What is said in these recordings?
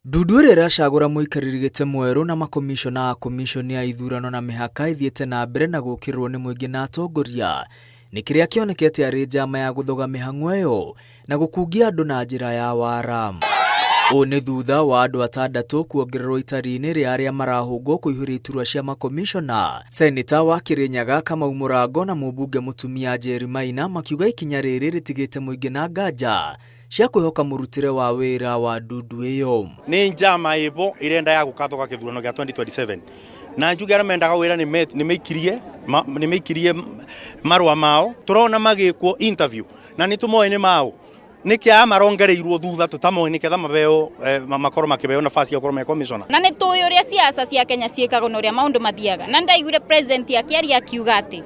Ndũrĩ iracagũra mũikarĩri gĩtĩ mwerũ na makomishona a komishoni ya ithurano na mĩhaka ithiĩte na mbere na gũkĩrĩrwo nĩ mũingĩ na atongoria nĩ kĩrĩa kĩonekete arĩ njama ya gũthoga mĩhang'o ĩyo na gũkungia andũ na njĩra ya Waara. Ũũ nĩ thutha wa andũ atandatũ kuongererwo itari-inĩ rĩa arĩa marahũngwo kũihũria iturwa cia makomishona. Seneta wa Kĩrĩnyaga Kamau Mũrango na mũmbunge mũtumia Njeri Maina makiuga ikinya rĩrĩ rĩtigĩte mũingĩ na nganja cia kwĩhoka mũrutĩre wa wĩra wa ndundu ĩyo. Nĩ njama ĩbo irenda ya gũkathoga gĩthurano gĩa 2027 na njuge arĩa mendaga wĩra nĩ meikirie marũa mao tũrona magĩkwo interview na nĩ tũmoĩ nĩ mao nĩkĩa marongereirwo thutha tũtamoĩ nĩketha mabeo makorwo makĩbeo nafasi ya gũkorwo me commissioner. Na nĩ tũĩ ũrĩa siasa cia Kenya ciĩkagwo na ũrĩa maũndũ mathiaga, na ndaiguire president akĩaria akiuga atĩ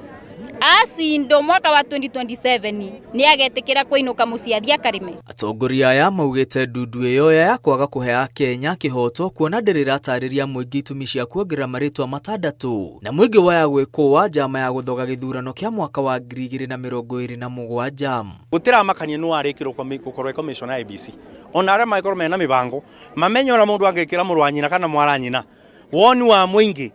acindwo mwaka wa 2027 nĩ agetĩkĩra kũinũka mũciĩ athiĩ akarĩme. Atongoria aya maugĩte ndundu ĩyo ya kwaga kũhe Kenya kĩhoto kuona ndĩrĩratarĩria mũingĩ itũmi cia kuongerera marĩtwa matandatũ na mũingĩ waya gwĩkũwa njama ya gũthoga gĩthurano kĩa mwaka wa 2027. Gũtiramakania nĩ warĩkĩrwo gũkorwo commissioner ya IEBC. Ona arĩa makorwo mena mĩbango mamenye ũrĩa mũndũ angĩkĩra mũrũ wa nyina kana mwana nyina woni wa mũingĩ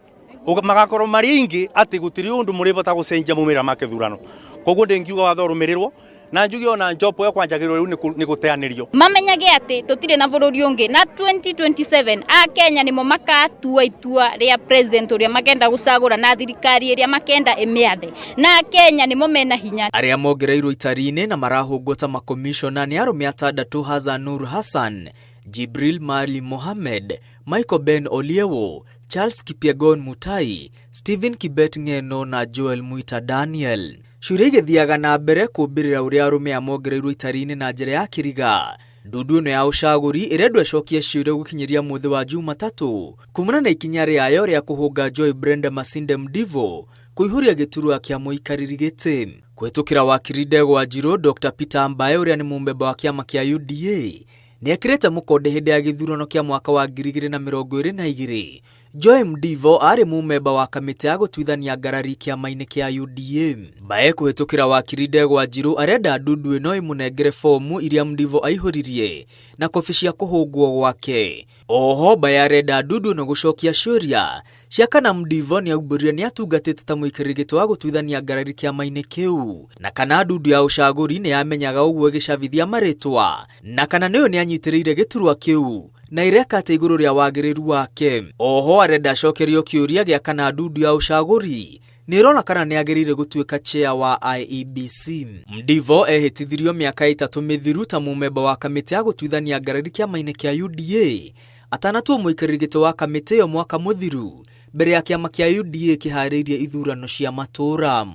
magakorwo maringi ati gutiri undu muribota gucenjia mumira make thurano koguo ndengiuga watho rumirirwo na njuge ona njopo ya kwanjagirwo riu ni guteanirio mamenyage ati tutire na bururi ungi na 2027 a Kenya nimo makatua itua ria president uria makenda gucagura na thirikari iria makenda imiathe na Kenya nimo mena hinya. Aria mongereirwo itari-inĩ na marahũngwo ta makomishona ni arume atandatũ Hassan Nur Hassan, Jibril Mali Mohamed, Michael Ben Oliewo, Charles Kipyegon Mutai, Stephen Kibet Ng'eno na Joel Muita Daniel. Ciũria igĩthiaga na mbere kũmbĩrĩra ũrĩa arũme amongereirwo itari-inĩ na njĩra ya kĩriga. Ndundu ĩno ya ũcagũri ĩrendwo ĩcokie ciũria gũkinyĩria mũthĩ wa Jumatatũ kumana na ikinya rĩayo rĩa kũhũnga Joy Brenda Masinde Mdivo kũihũria gĩturwa kĩa mũikarĩri gĩtĩ. Kũhetũkĩra wakiri Ndegwa Njirũ, Dr. Peter Mbae ũrĩa nĩ mũmemba wa kĩama kĩa UDA nĩ ekĩrĩte mũkonde hĩndĩ ya gĩthurano kĩa mwaka wa 2022. Joy Mdivo arĩ mũmemba wa kamĩtĩ ya gũtuithania ngarari kĩama-inĩ kĩa UDA. Mbae kũhetũkĩra wakiri Ndegwa Njirũ arenda ndundu ĩno ĩmũnengere fomu iria Mdivo aihũririe na kobi cia kũhũngwo gwake. Oho Mbae arenda ndundu ĩno gũcokia ciũria cia kana Mdivo nĩ aumbũrire nĩ atungatĩte ta mũikarĩri gĩtĩ wa gũtuithania ngarari kĩama-inĩ kĩu na kana ndundu ya ũcagũri nĩ yamenyaga ũguo ĩgĩcabithia marĩtwa na kana nĩyo nĩ anyitĩrĩire gĩturwa kĩu na ireka atĩ igũrũ rĩa wagĩrĩru wake. Oho arenda acokerio kĩũria gĩa kana ndundu ya ũcagũri nĩ ĩrona kana nĩ agĩrĩire gũtuĩka chair wa IEBC. Mdivo ehĩtithirio mĩaka 3 mĩthiru ta mũmemba wa kamĩtĩ ya gũtuithania ngarari kĩama-inĩ kĩa UDA atanatuo mũikarĩri gĩtĩ wa kamĩtĩ ĩyo mwaka mũthiru mbere ya kĩama kĩa UDA kĩharĩirie ithurano cia matũra.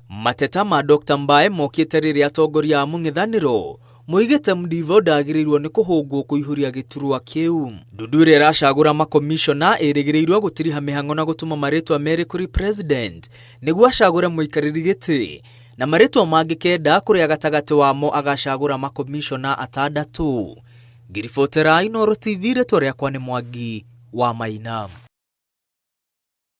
Mateta ma Dr. Mbae mokĩte rĩrĩa atongoria a mũng'ethanĩro moigĩte Mdivo ndagĩrĩirwo nĩ kũhũngwo kũihũria gĩturwa kĩu. Ndundu ĩrĩa ĩracagũra makomishona ĩrĩgĩrĩirwo gũtiriha mĩhang'o na gũtũma marĩtwa merĩ kũrĩ president nĩguo acagũre mũikarĩri gĩtĩ na marĩtwa mangĩ kenda kũrĩa gatagatĩ wamo agacagũra makomishona atandatũ. Ngiribotera Inooro TV, rĩtwa rĩakwa nĩ Mwangi wa Maina.